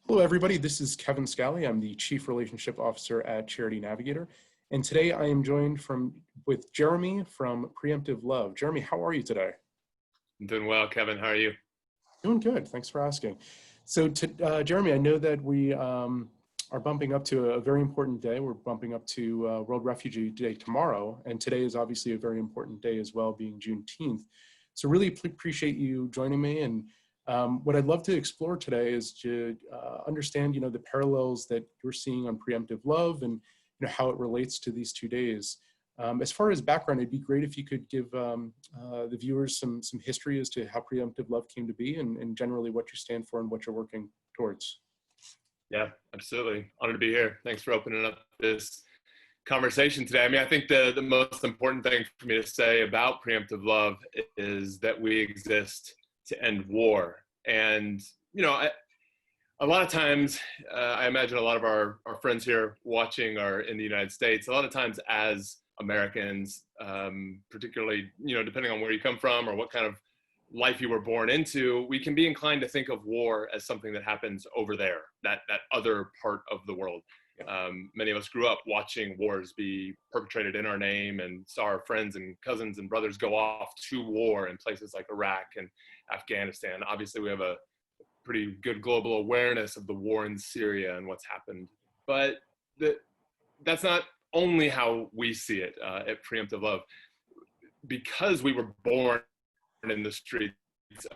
Hello, everybody. This is Kevin Scally. I'm the Chief Relationship Officer at Charity Navigator. And today I am joined with Jeremy from Preemptive Love. Jeremy, how are you today? I'm doing well, Kevin. How are you? Doing good. Thanks for asking. So, Jeremy, I know that we are bumping up to a very important day. We're bumping up to World Refugee Day tomorrow. And today is obviously a very important day as well, being Juneteenth. So really appreciate you joining me. And what I'd love to explore today is to understand, the parallels that you're seeing on Preemptive Love and, how it relates to these 2 days. As far as background, it'd be great if you could give the viewers some history as to how Preemptive Love came to be and generally what you stand for and what you're working towards. Yeah, absolutely. Honored to be here. Thanks for opening up this conversation today. I mean, I think the most important thing for me to say about Preemptive Love is that we exist to end war. And, a lot of times, I imagine a lot of our friends here watching are in the United States. A lot of times as Americans, particularly, depending on where you come from or what kind of life you were born into, we can be inclined to think of war as something that happens over there, that other part of the world. Yeah. Many of us grew up watching wars be perpetrated in our name and saw our friends and cousins and brothers go off to war in places like Iraq and Afghanistan. Obviously, we have a pretty good global awareness of the war in Syria and what's happened. But that's not only how we see it at Preemptive Love. Because we were born in the streets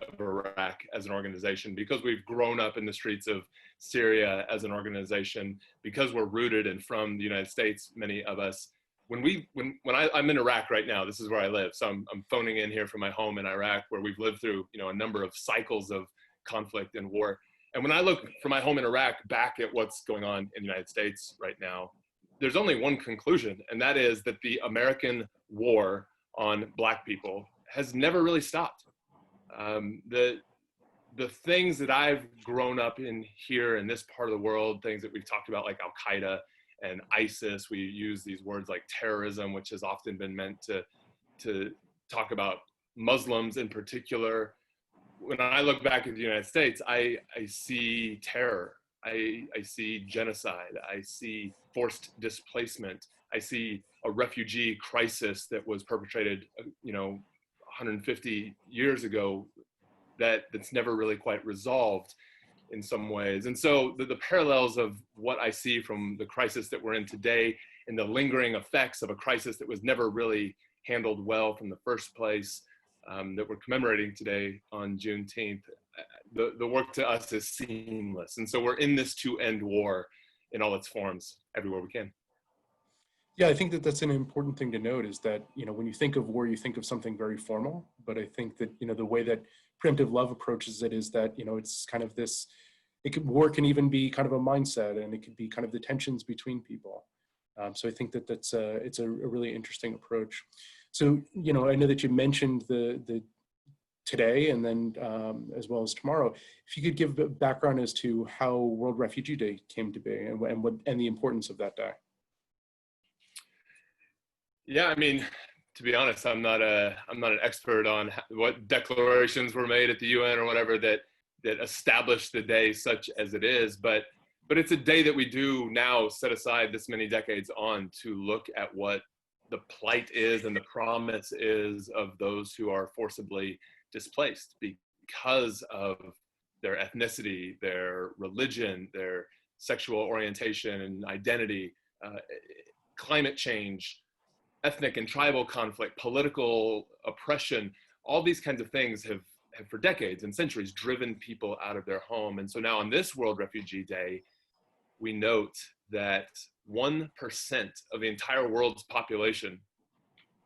of Iraq as an organization, because we've grown up in the streets of Syria as an organization, because we're rooted and from the United States, many of us, when I'm in Iraq right now, this is where I live. So I'm phoning in here from my home in Iraq, where we've lived through, a number of cycles of conflict and war. And when I look from my home in Iraq back at what's going on in the United States right now, there's only one conclusion, and that is that the American war on Black people has never really stopped. The things that I've grown up in here in this part of the world, things that we've talked about like Al-Qaeda and ISIS, we use these words like terrorism, which has often been meant to talk about Muslims in particular. When I look back at the United States, I see terror. I see genocide. I see forced displacement. I see a refugee crisis that was perpetrated, 150 years ago that's never really quite resolved in some ways. And so the parallels of what I see from the crisis that we're in today and the lingering effects of a crisis that was never really handled well from the first place, that we're commemorating today on Juneteenth, the work to us is seamless. And so we're in this to end war in all its forms everywhere we can. Yeah, I think that that's an important thing to note is that, when you think of war, you think of something very formal. But I think that, the way that Preemptive Love approaches it is that, it's kind of this, war can even be kind of a mindset, and it could be kind of the tensions between people. So I think that it's a really interesting approach. So, I know that you mentioned the today and then as well as tomorrow. If you could give a background as to how World Refugee Day came to be and the importance of that day. Yeah, I mean, to be honest, I'm not an expert on what declarations were made at the UN or whatever that established the day such as it is, but it's a day that we do now set aside this many decades on to look at what the plight is and the promise is of those who are forcibly displaced because of their ethnicity, their religion, their sexual orientation and identity, climate change, ethnic and tribal conflict, political oppression. All these kinds of things have for decades and centuries driven people out of their home. And so now on this World Refugee Day, we note that 1% of the entire world's population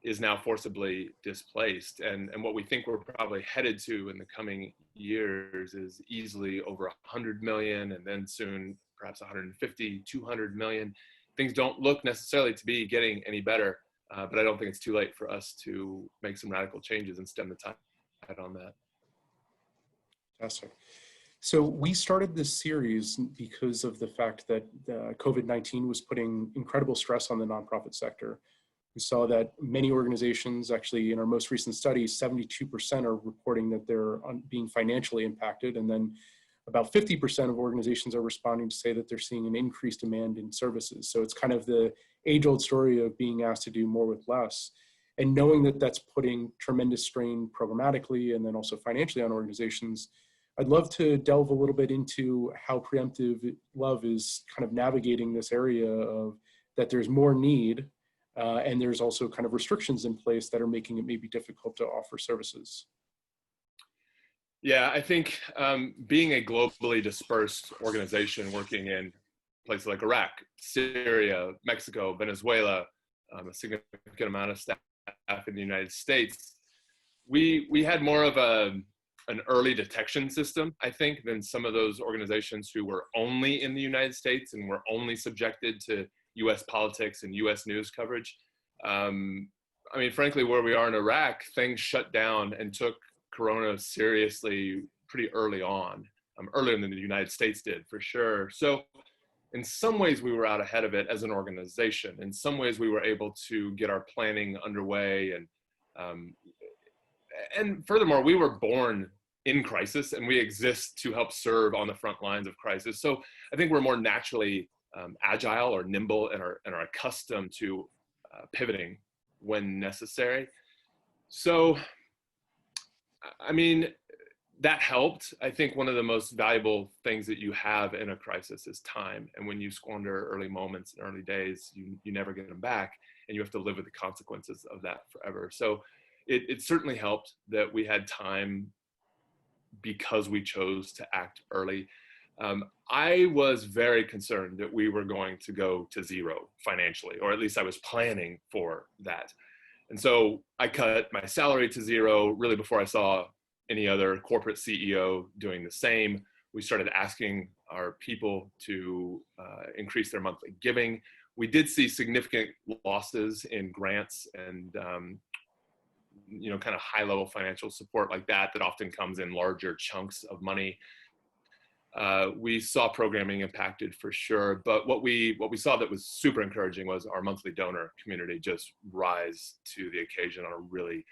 is now forcibly displaced. And what we think we're probably headed to in the coming years is easily over 100 million, and then soon perhaps 150, 200 million. Things don't look necessarily to be getting any better, but I don't think it's too late for us to make some radical changes and stem the tide on that. Fantastic. So we started this series because of the fact that COVID-19 was putting incredible stress on the nonprofit sector. We saw that many organizations, actually in our most recent study, 72% are reporting that they're being financially impacted. And then about 50% of organizations are responding to say that they're seeing an increased demand in services. So it's kind of the age-old story of being asked to do more with less. And knowing that that's putting tremendous strain programmatically and then also financially on organizations, I'd love to delve a little bit into how Preemptive Love is kind of navigating this area of that there's more need and there's also kind of restrictions in place that are making it maybe difficult to offer services. Yeah, I think being a globally dispersed organization working in places like Iraq, Syria, Mexico, Venezuela, a significant amount of staff in the United States, we had more of an early detection system, I think, than some of those organizations who were only in the United States and were only subjected to US politics and US news coverage. I mean, frankly, where we are in Iraq, things shut down and took Corona seriously pretty early on, earlier than the United States did, for sure. So in some ways we were out ahead of it as an organization. In some ways we were able to get our planning underway. And furthermore, we were born in crisis and we exist to help serve on the front lines of crisis. So I think we're more naturally agile or nimble and are accustomed to pivoting when necessary. So I mean, that helped. I think one of the most valuable things that you have in a crisis is time. And when you squander early moments and early days, you never get them back, and you have to live with the consequences of that forever. So it certainly helped that we had time because we chose to act early. I was very concerned that we were going to go to zero financially, or at least I was planning for that. And so I cut my salary to zero really before I saw any other corporate CEO doing the same. We started asking our people to increase their monthly giving. We did see significant losses in grants and kind of high-level financial support like that often comes in larger chunks of money. We saw programming impacted for sure, but what we saw that was super encouraging was our monthly donor community just rise to the occasion on a really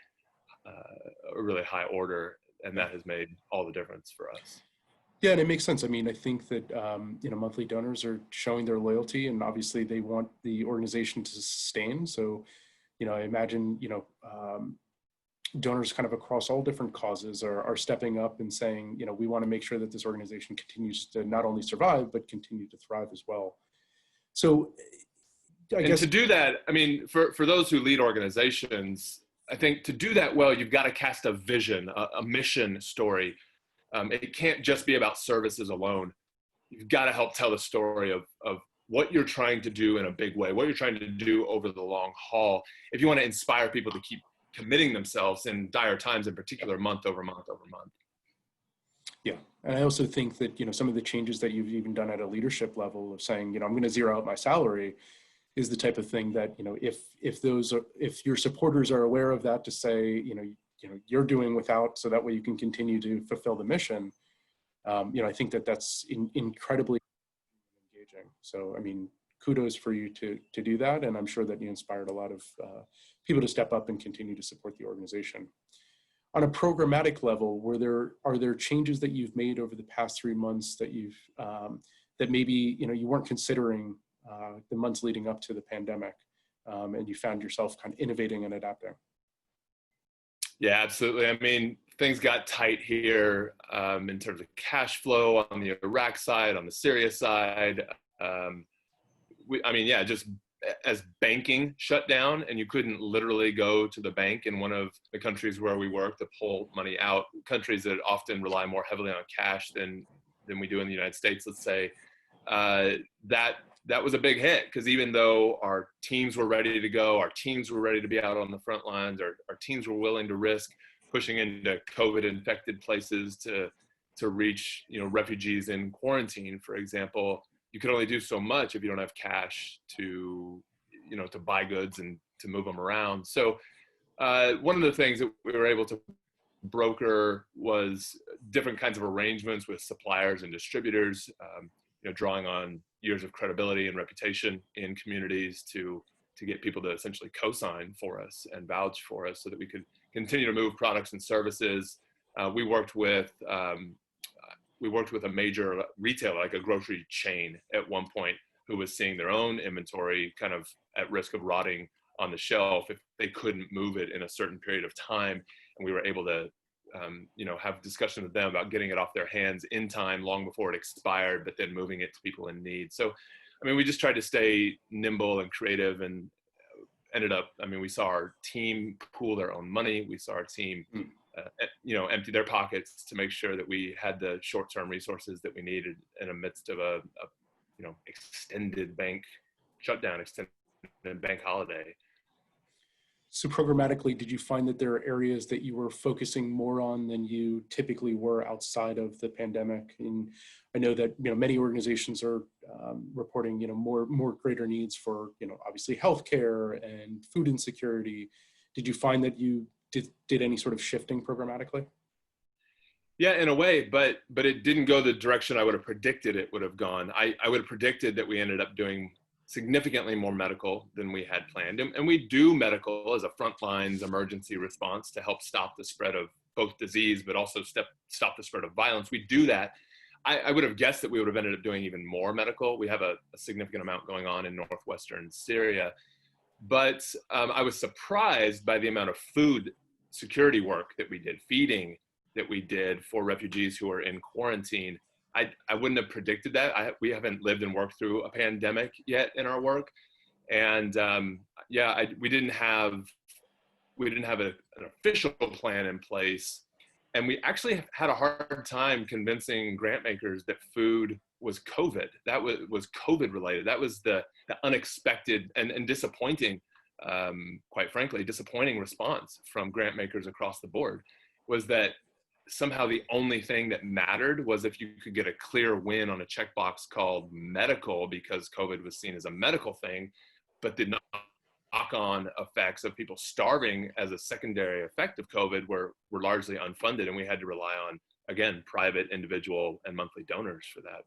high order, and that has made all the difference for us. Yeah, and it makes sense. I mean, I think that monthly donors are showing their loyalty, and obviously they want the organization to sustain. So, I imagine donors kind of across all different causes are stepping up and saying, we want to make sure that this organization continues to not only survive, but continue to thrive as well. So I guess to do that, I mean, for those who lead organizations, I think to do that well, you've got to cast a vision, a mission story. It can't just be about services alone. You've got to help tell the story of what you're trying to do in a big way, what you're trying to do over the long haul. If you want to inspire people to keep committing themselves in dire times, in particular, month over month over month. Yeah, and I also think that some of the changes that you've even done at a leadership level of saying I'm going to zero out my salary is the type of thing that if your supporters are aware of that, to say you're doing without, so that way you can continue to fulfill the mission. I think that's incredibly engaging. So I mean, kudos for you to do that, and I'm sure that you inspired a lot of people to step up and continue to support the organization. On a programmatic level, are there changes that you've made over the past 3 months that you've that maybe you weren't considering the months leading up to the pandemic, and you found yourself kind of innovating and adapting? Yeah, absolutely. I mean, things got tight here in terms of cash flow on the Iraq side, on the Syria side. Just as banking shut down and you couldn't literally go to the bank in one of the countries where we work to pull money out, countries that often rely more heavily on cash than we do in the United States, let's say, that was a big hit, because even though our teams were ready to go, our teams were ready to be out on the front lines, our teams were willing to risk pushing into COVID infected places to reach refugees in quarantine, for example, you can only do so much if you don't have cash to buy goods and to move them around. So one of the things that we were able to broker was different kinds of arrangements with suppliers and distributors, drawing on years of credibility and reputation in communities to get people to essentially co-sign for us and vouch for us so that we could continue to move products and services. We worked with we worked with a major retailer, like a grocery chain at one point, who was seeing their own inventory kind of at risk of rotting on the shelf if they couldn't move it in a certain period of time. And we were able to, have discussion with them about getting it off their hands in time, long before it expired, but then moving it to people in need. So, I mean, we just tried to stay nimble and creative, and ended up, we saw our team pool their own money. We saw our team, empty their pockets to make sure that we had the short-term resources that we needed in the midst of a extended bank shutdown, extended bank holiday. So programmatically, did you find that there are areas that you were focusing more on than you typically were outside of the pandemic? And I know that many organizations are reporting more greater needs for obviously healthcare and food insecurity. Did you find that you did any sort of shifting programmatically? Yeah, in a way, but it didn't go the direction I would have predicted it would have gone. I would have predicted that we ended up doing significantly more medical than we had planned. And we do medical as a frontlines emergency response to help stop the spread of both disease, but also stop the spread of violence. We do that. I would have guessed that we would have ended up doing even more medical. We have a significant amount going on in northwestern Syria. But I was surprised by the amount of food security work that we did, feeding that we did for refugees who are in quarantine. I wouldn't have predicted that. We haven't lived and worked through a pandemic yet in our work. And we didn't have an official plan in place. And we actually had a hard time convincing grant makers that food was COVID. That was COVID related. That was the unexpected and disappointing, quite frankly, disappointing response from grant makers across the board, was that somehow the only thing that mattered was if you could get a clear win on a checkbox called medical, because COVID was seen as a medical thing, but the knock-on effects of people starving as a secondary effect of COVID were largely unfunded, and we had to rely on, again, private, individual, and monthly donors for that.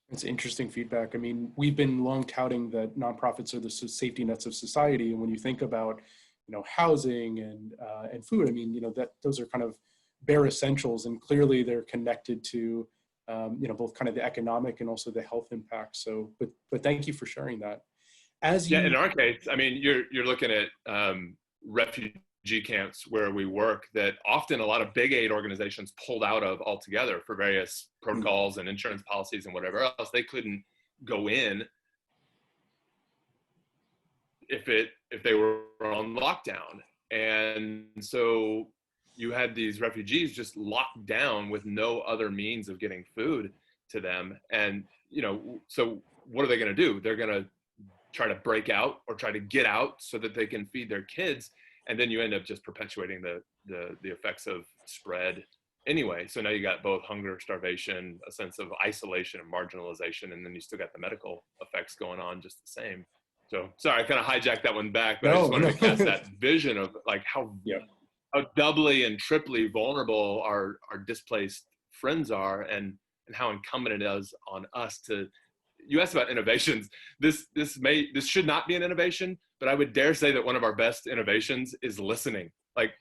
It's interesting feedback. I mean, we've been long touting that nonprofits are the safety nets of society, and when you think about, housing and food, I mean, that those are kind of bare essentials, and clearly they're connected to, both kind of the economic and also the health impact. So, but thank you for sharing that. In our case, I mean, you're looking at refugee camps where we work that often a lot of big aid organizations pulled out of altogether for various protocols and insurance policies and whatever else. They couldn't go in if they were on lockdown, and so you had these refugees just locked down with no other means of getting food to them. And, so what are they going to do? They're going to try to break out or try to get out so that they can feed their kids. And then you end up just perpetuating the effects of spread anyway. So now you got both hunger, starvation, a sense of isolation and marginalization, and then you still got the medical effects going on just the same. So sorry, I kind of hijacked that one back, but I just wanted to cast that vision of like how doubly and triply vulnerable our displaced friends are, and how incumbent it is on us to. You asked about innovations. This should not be an innovation, but I would dare say that one of our best innovations is listening. Like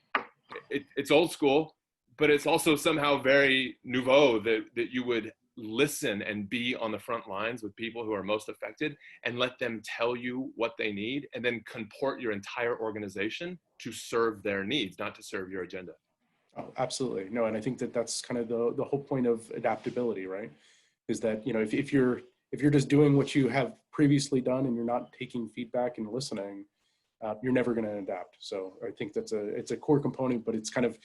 it's old school, but it's also somehow very nouveau that you would listen and be on the front lines with people who are most affected and let them tell you what they need, and then comport your entire organization to serve their needs, not to serve your agenda. Oh, absolutely. No, and I think that that's kind of the whole point of adaptability, right? Is that, if you're just doing what you have previously done and you're not taking feedback and listening, you're never going to adapt. So I think it's a core component, but it's kind of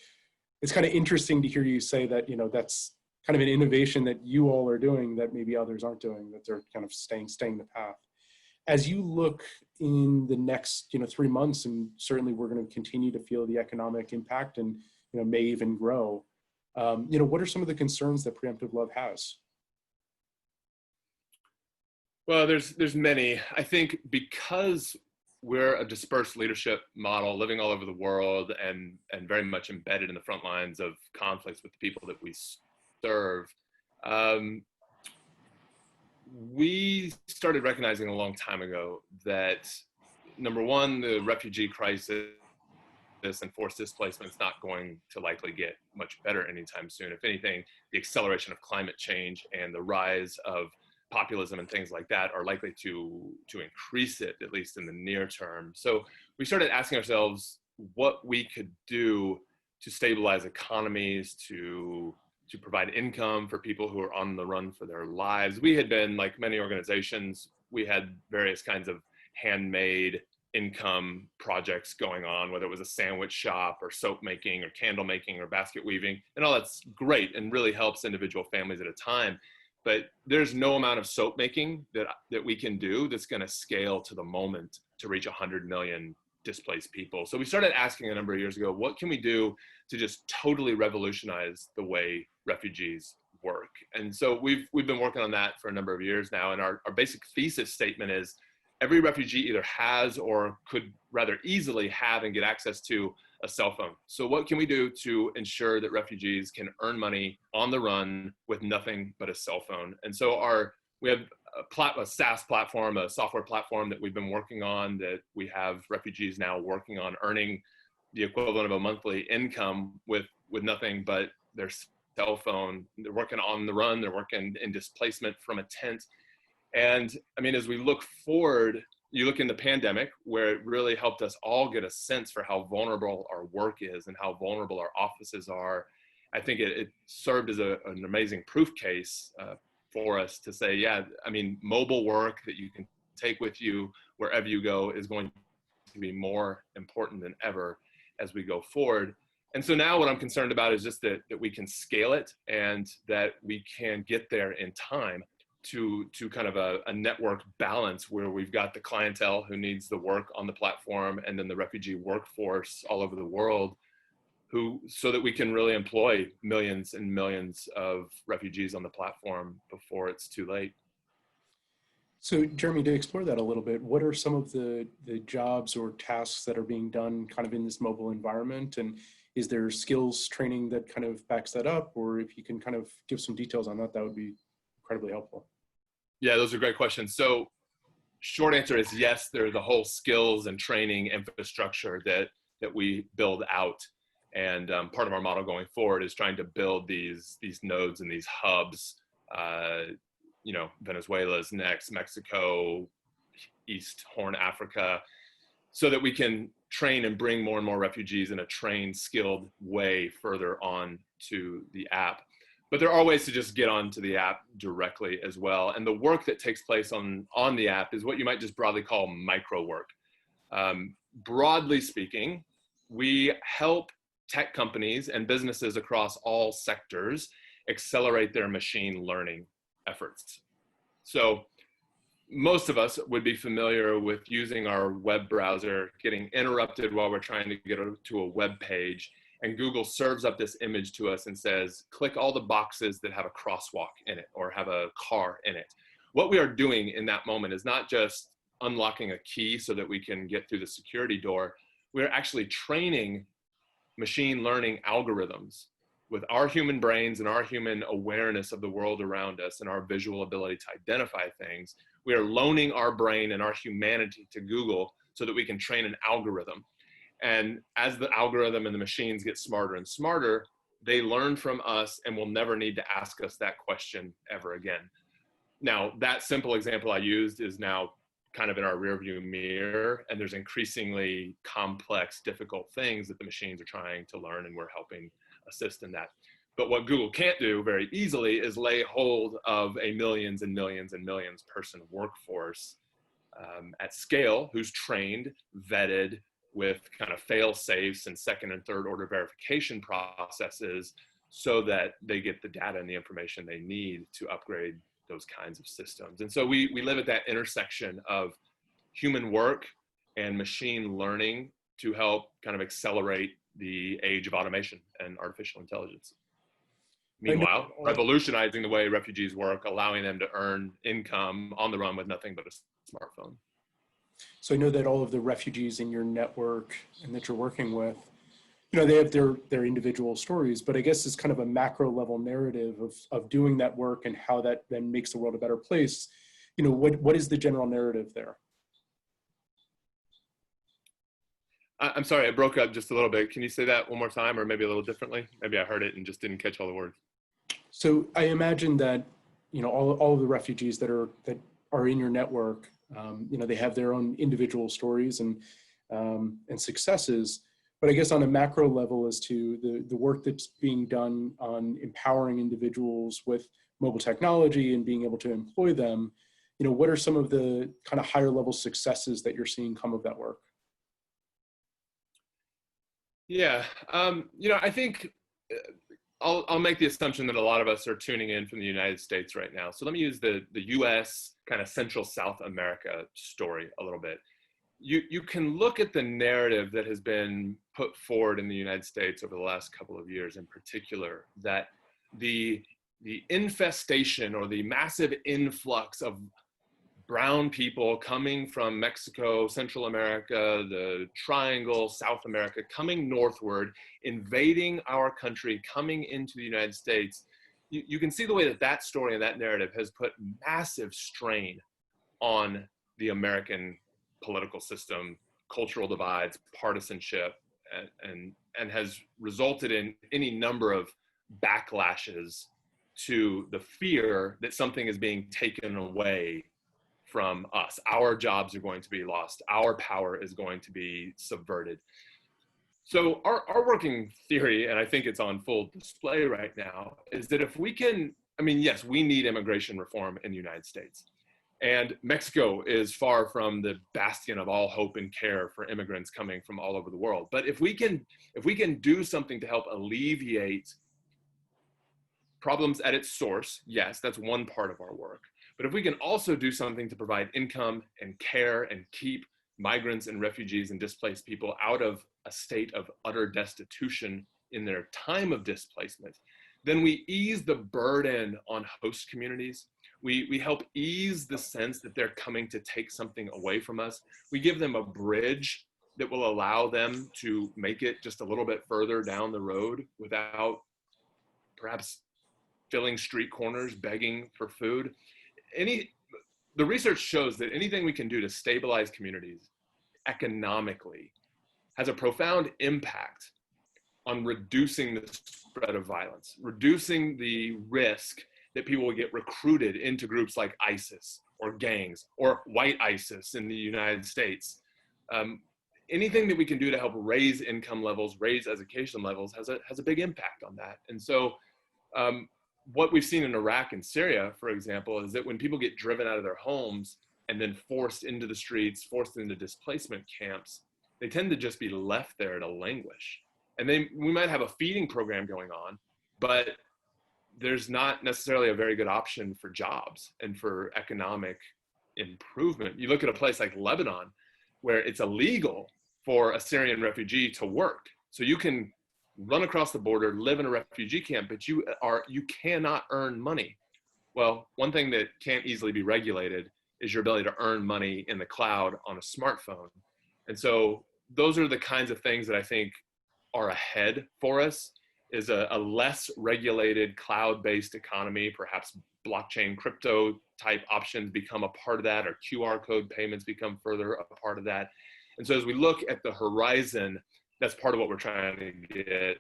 interesting to hear you say that, that's kind of an innovation that you all are doing that maybe others aren't doing, that they're kind of staying the path. As you look in the next, 3 months, and certainly we're going to continue to feel the economic impact and, may even grow, what are some of the concerns that Preemptive Love has? Well, there's many. I think because we're a dispersed leadership model living all over the world and very much embedded in the front lines of conflicts with the people that we serve, we started recognizing a long time ago that, number one, the refugee crisis this and forced displacement is not going to likely get much better anytime soon. If anything, the acceleration of climate change and the rise of populism and things like that are likely to increase it, at least in the near term. So we started asking ourselves what we could do to stabilize economies, to provide income for people who are on the run for their lives. We had been, like many organizations, we had various kinds of handmade income projects going on, whether it was a sandwich shop or soap making or candle making or basket weaving, and all that's great and really helps individual families at a time. But there's no amount of soap making that we can do that's going to scale to the moment to reach 100 million displaced people. So we started asking a number of years ago, what can we do to just totally revolutionize the way refugees work? And so we've been working on that for a number of years now. And our basic thesis statement is every refugee either has or could rather easily have and get access to a cell phone. So what can we do to ensure that refugees can earn money on the run with nothing but a cell phone? And so we have a SaaS platform, a software platform that we've been working on, that we have refugees now working on earning the equivalent of a monthly income with nothing but their cell phone. They're working on the run, they're working in displacement from a tent. And I mean, as we look forward, you look in the pandemic, where it really helped us all get a sense for how vulnerable our work is and how vulnerable our offices are. I think it served as an amazing proof case for us to say, yeah, I mean, mobile work that you can take with you wherever you go is going to be more important than ever as we go forward. And so now what I'm concerned about is just that we can scale it and that we can get there in time to kind of a network balance where we've got the clientele who needs the work on the platform and then the refugee workforce all over the world so that we can really employ millions and millions of refugees on the platform before it's too late. So Jeremy, to explore that a little bit, what are some of the jobs or tasks that are being done kind of in this mobile environment? And is there skills training that kind of backs that up? Or if you can kind of give some details on that, that would be incredibly helpful. Yeah, those are great questions. So short answer is yes, there's the whole skills and training infrastructure that we build out. And part of our model going forward is trying to build these nodes and these hubs. Venezuela's next, Mexico, East Horn Africa, so that we can train and bring more and more refugees in a trained, skilled way further on to the app. But there are ways to just get onto the app directly as well. And the work that takes place on the app is what you might just broadly call micro work. Broadly speaking, we help tech companies and businesses across all sectors accelerate their machine learning efforts. So most of us would be familiar with using our web browser, getting interrupted while we're trying to get to a web page, and Google serves up this image to us and says, click all the boxes that have a crosswalk in it or have a car in it. What we are doing in that moment is not just unlocking a key so that we can get through the security door. We're actually training machine learning algorithms with our human brains and our human awareness of the world around us and our visual ability to identify things. We are loaning our brain and our humanity to Google so that we can train an algorithm. And as the algorithm and the machines get smarter and smarter, they learn from us and will never need to ask us that question ever again. Now, that simple example I used is now kind of in our rearview mirror, and there's increasingly complex, difficult things that the machines are trying to learn, and we're helping assist in that. But what Google can't do very easily is lay hold of a millions and millions and millions person workforce at scale who's trained, vetted, with kind of fail safes and second and third order verification processes so that they get the data and the information they need to upgrade those kinds of systems. And so we live at that intersection of human work and machine learning to help kind of accelerate the age of automation and artificial intelligence. Meanwhile, revolutionizing the way refugees work, allowing them to earn income on the run with nothing but a smartphone. So I know that all of the refugees in your network and that you're working with, you know, they have their individual stories, but I guess it's kind of a macro level narrative of doing that work and how that then makes the world a better place. You know, what is the general narrative there? I'm sorry, I broke up just a little bit. Can you say that one more time, or maybe a little differently? Maybe I heard it and just didn't catch all the words. So I imagine that, all of the refugees that are in your network, they have their own individual stories and successes. But I guess on a macro level, as to the work that's being done on empowering individuals with mobile technology and being able to employ them, what are some of the kind of higher level successes that you're seeing come of that work? Yeah, I think I'll make the assumption that a lot of us are tuning in from the United States right now. So let me use the U.S. kind of Central South America story a little bit. You can look at the narrative that has been put forward in the United States over the last couple of years, in particular, that the infestation or the massive influx of brown people coming from Mexico, Central America, the Triangle, South America, coming northward, invading our country, coming into the United States. You can see the way that that story and that narrative has put massive strain on the American political system, cultural divides, partisanship, and has resulted in any number of backlashes to the fear that something is being taken away from us. Our jobs are going to be lost. Our power is going to be subverted. So our working theory, and I think it's on full display right now, is that if we can, yes, we need immigration reform in the United States. And Mexico is far from the bastion of all hope and care for immigrants coming from all over the world. But if we can do something to help alleviate problems at its source, yes, that's one part of our work. But if we can also do something to provide income and care and keep migrants and refugees and displaced people out of a state of utter destitution in their time of displacement, then we ease the burden on host communities. We help ease the sense that they're coming to take something away from us. We give them a bridge that will allow them to make it just a little bit further down the road without perhaps filling street corners, begging for food. The research shows that anything we can do to stabilize communities economically has a profound impact on reducing the spread of violence, reducing the risk that people will get recruited into groups like ISIS or gangs or white ISIS in the United States. Anything that we can do to help raise income levels, raise education levels has a big impact on that. And so what we've seen in Iraq and Syria, for example, is that when people get driven out of their homes and then forced into the streets, forced into displacement camps, they tend to just be left there to languish. And we might have a feeding program going on, but there's not necessarily a very good option for jobs and for economic improvement. You look at a place like Lebanon, where it's illegal for a Syrian refugee to work. So you can run across the border, live in a refugee camp, but you cannot earn money. Well, one thing that can't easily be regulated is your ability to earn money in the cloud on a smartphone. And so those are the kinds of things that I think are ahead for us, is a less regulated cloud-based economy. Perhaps blockchain, crypto type options become a part of that, or QR code payments become further a part of that. And so as we look at the horizon, that's part of what we're trying to get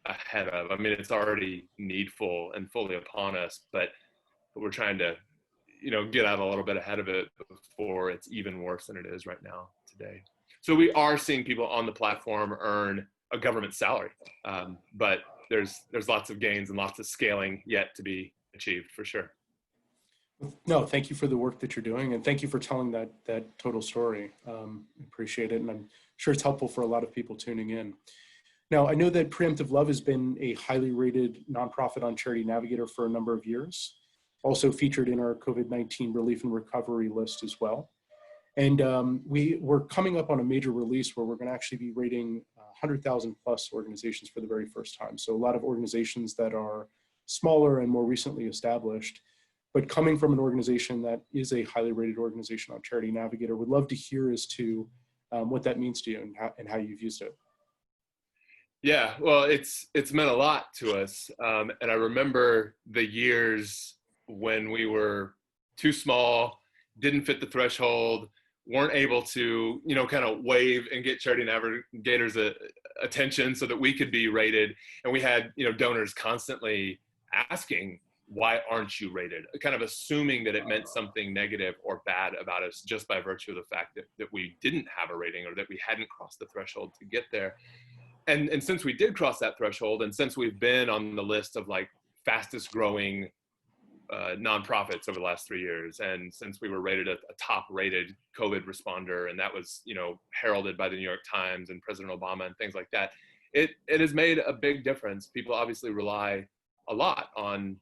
ahead of. It's already needful and fully upon us, but we're trying to, get out a little bit ahead of it before it's even worse than it is right now today. So we are seeing people on the platform earn a government salary, but there's lots of gains and lots of scaling yet to be achieved, for sure. No, thank you for the work that you're doing, and thank you for telling that total story. Appreciate it, and I'm sure it's helpful for a lot of people tuning in. Now, I know that Preemptive Love has been a highly rated nonprofit on Charity Navigator for a number of years, also featured in our COVID-19 relief and recovery list as well. And we're coming up on a major release where we're going to actually be rating 100,000 plus organizations for the very first time. So a lot of organizations that are smaller and more recently established, but coming from an organization that is a highly rated organization on Charity Navigator. Would love to hear as to what that means to you and how you've used it. Yeah, well, it's meant a lot to us. And I remember the years when we were too small, didn't fit the threshold. weren't able to, kind of wave and get Charity Navigators attention so that we could be rated. And we had, donors constantly asking, why aren't you rated? Kind of assuming that it meant something negative or bad about us just by virtue of the fact that we didn't have a rating or that we hadn't crossed the threshold to get there. And since we did cross that threshold, and since we've been on the list of like fastest growing nonprofits over the last 3 years, and since we were rated a top rated COVID responder, and that was heralded by the New York Times and President Obama and things like that, it has made a big difference. People obviously rely a lot on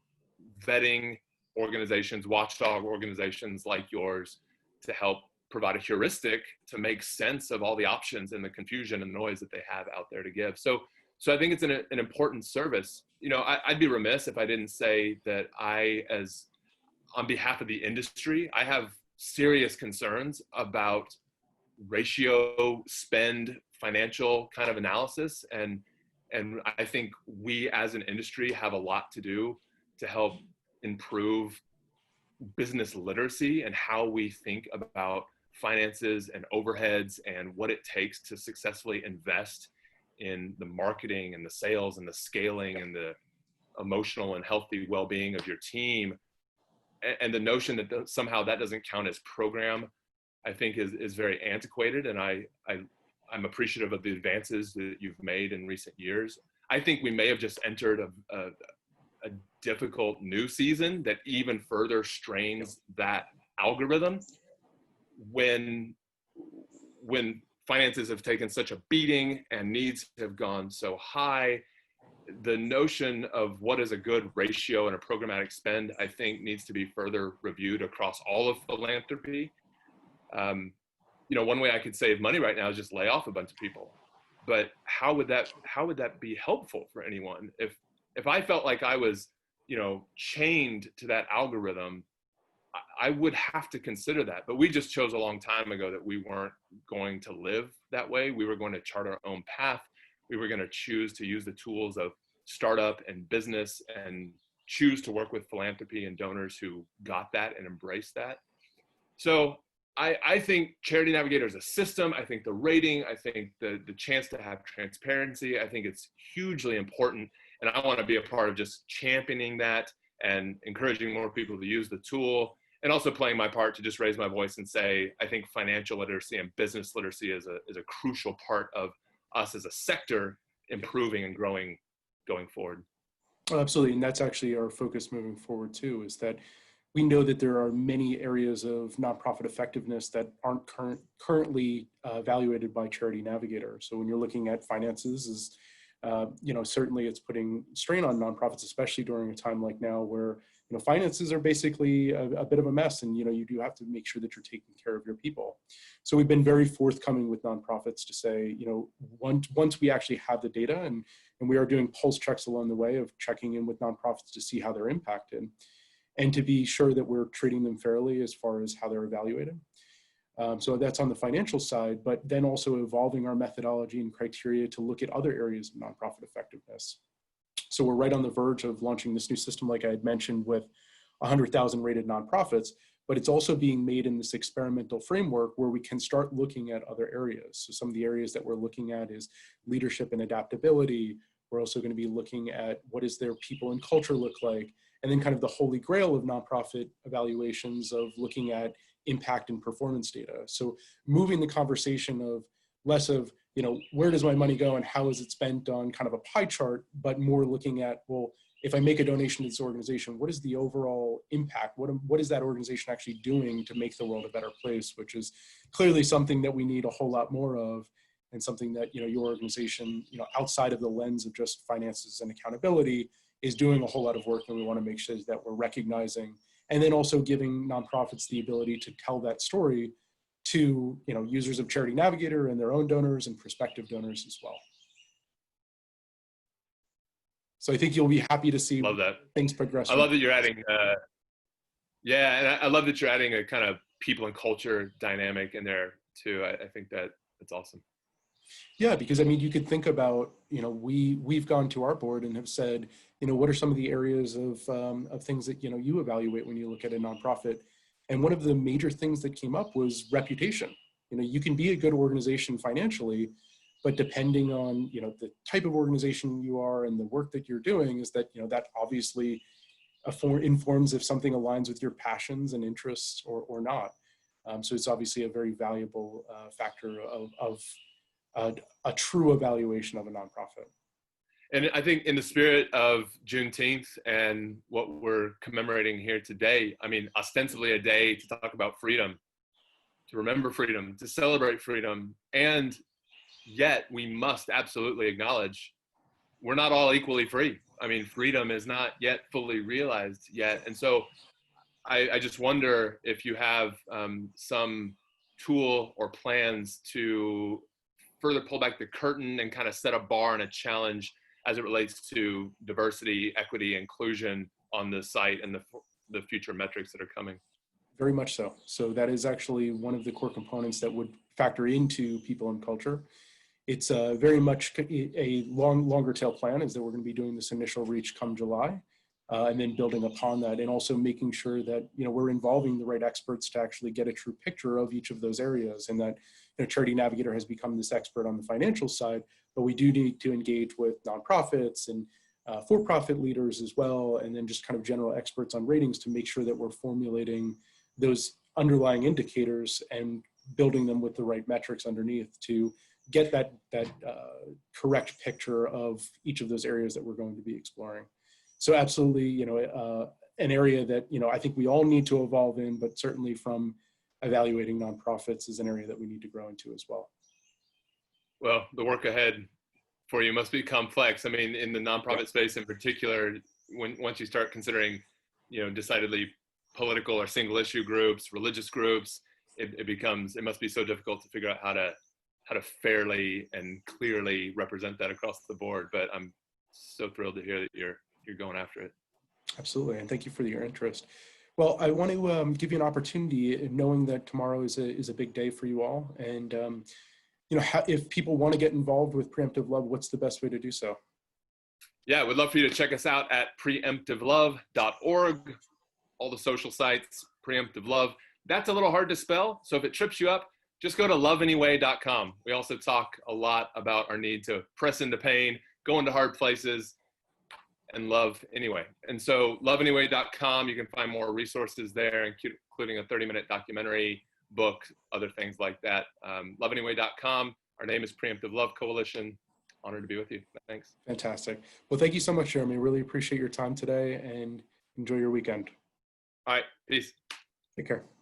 vetting organizations, watchdog organizations like yours, to help provide a heuristic to make sense of all the options and the confusion and noise that they have out there to give. So I think it's an important service. I'd be remiss if I didn't say that on behalf of the industry, I have serious concerns about ratio spend financial kind of analysis. And I think we as an industry have a lot to do to help improve business literacy and how we think about finances and overheads and what it takes to successfully invest in the marketing and the sales and the scaling and the emotional and healthy well-being of your team. And the notion that somehow that doesn't count as program, I think is very antiquated. And I'm appreciative of the advances that you've made in recent years. I think we may have just entered a difficult new season that even further strains that algorithm when finances have taken such a beating and needs have gone so high. The notion of what is a good ratio and a programmatic spend, I think, needs to be further reviewed across all of philanthropy. One way I could save money right now is just lay off a bunch of people. But how would that be helpful for anyone? If I felt like I was, chained to that algorithm, I would have to consider that. But we just chose a long time ago that we weren't going to live that way. We were going to chart our own path. We were going to choose to use the tools of startup and business and choose to work with philanthropy and donors who got that and embraced that. So I think Charity Navigator is a system. I think the rating, I think the chance to have transparency, I think it's hugely important. And I want to be a part of just championing that and encouraging more people to use the tool, and also playing my part to just raise my voice and say, I think financial literacy and business literacy is a crucial part of us as a sector improving and growing going forward. Absolutely, and that's actually our focus moving forward too, is that we know that there are many areas of nonprofit effectiveness that aren't currently evaluated by Charity Navigator. So when you're looking at finances, certainly it's putting strain on nonprofits, especially during a time like now where finances are basically a bit of a mess, and you do have to make sure that you're taking care of your people. So we've been very forthcoming with nonprofits to say, once we actually have the data, and we are doing pulse checks along the way of checking in with nonprofits to see how they're impacted, and to be sure that we're treating them fairly as far as how they're evaluated. So that's on the financial side, but then also evolving our methodology and criteria to look at other areas of nonprofit effectiveness. So we're right on the verge of launching this new system, like I had mentioned, with 100,000 rated nonprofits, but it's also being made in this experimental framework where we can start looking at other areas. So some of the areas that we're looking at is leadership and adaptability. We're also going to be looking at what does their people and culture look like, and then kind of the holy grail of nonprofit evaluations of looking at impact and performance data. So moving the conversation of less of, where does my money go and how is it spent on kind of a pie chart, but more looking at, well, if I make a donation to this organization, what is the overall impact? What is that organization actually doing to make the world a better place, which is clearly something that we need a whole lot more of, and something that, your organization, outside of the lens of just finances and accountability, is doing a whole lot of work, and we want to make sure that we're recognizing, and then also giving nonprofits the ability to tell that story to users of Charity Navigator and their own donors and prospective donors as well. So I think you'll be happy to see things progress. I love that you're adding, and I love that you're adding a kind of people and culture dynamic in there too. I think that's awesome. Yeah, because you could think about, we've gone to our board and have said, what are some of the areas of things that, you evaluate when you look at a nonprofit? And one of the major things that came up was reputation. You know, you can be a good organization financially, but depending on, you know, the type of organization you are and the work that you're doing, is that, you know, that obviously informs if something aligns with your passions and interests or not. So it's obviously a very valuable factor of a true evaluation of a nonprofit. And I think in the spirit of Juneteenth and what we're commemorating here today, I mean, ostensibly a day to talk about freedom, to remember freedom, to celebrate freedom, and yet we must absolutely acknowledge we're not all equally free. I mean, freedom is not yet fully realized yet. And so I just wonder if you have some tool or plans to further pull back the curtain and kind of set a bar and a challenge as it relates to diversity, equity, inclusion on the site and the future metrics that are coming. Very much so. So that is actually one of the core components that would factor into people and culture. It's very much a longer tail plan, is that we're going to be doing this initial reach come July, and then building upon that, and also making sure that, you know, we're involving the right experts to actually get a true picture of each of those areas. And that, you know, Charity Navigator has become this expert on the financial side, but we do need to engage with nonprofits and for-profit leaders as well, and then just kind of general experts on ratings to make sure that we're formulating those underlying indicators and building them with the right metrics underneath to get that correct picture of each of those areas that we're going to be exploring. So absolutely, you know, an area that, you know, I think we all need to evolve in, but certainly from evaluating nonprofits is an area that we need to grow into as well. Well, the work ahead for you must be complex. I mean, in the nonprofit space in particular, once you start considering, you know, decidedly political or single issue groups, religious groups, it must be so difficult to figure out how to fairly and clearly represent that across the board. But I'm so thrilled to hear that you're going after it. Absolutely, and thank you for your interest. Well, I want to give you an opportunity, knowing that tomorrow is a big day for you all, and you know, if people want to get involved with Preemptive Love, what's the best way to do so? Yeah, we'd love for you to check us out at preemptivelove.org. All the social sites, Preemptive Love. That's a little hard to spell, so if it trips you up, just go to loveanyway.com. We also talk a lot about our need to press into pain, go into hard places, and love anyway. And so loveanyway.com, you can find more resources there, including a 30-minute documentary, book, other things like that. Loveanyway.com. Our name is Preemptive Love Coalition. Honored to be with you. Thanks. Fantastic. Well, thank you so much, Jeremy. Really appreciate your time today, and enjoy your weekend. All right. Peace. Take care.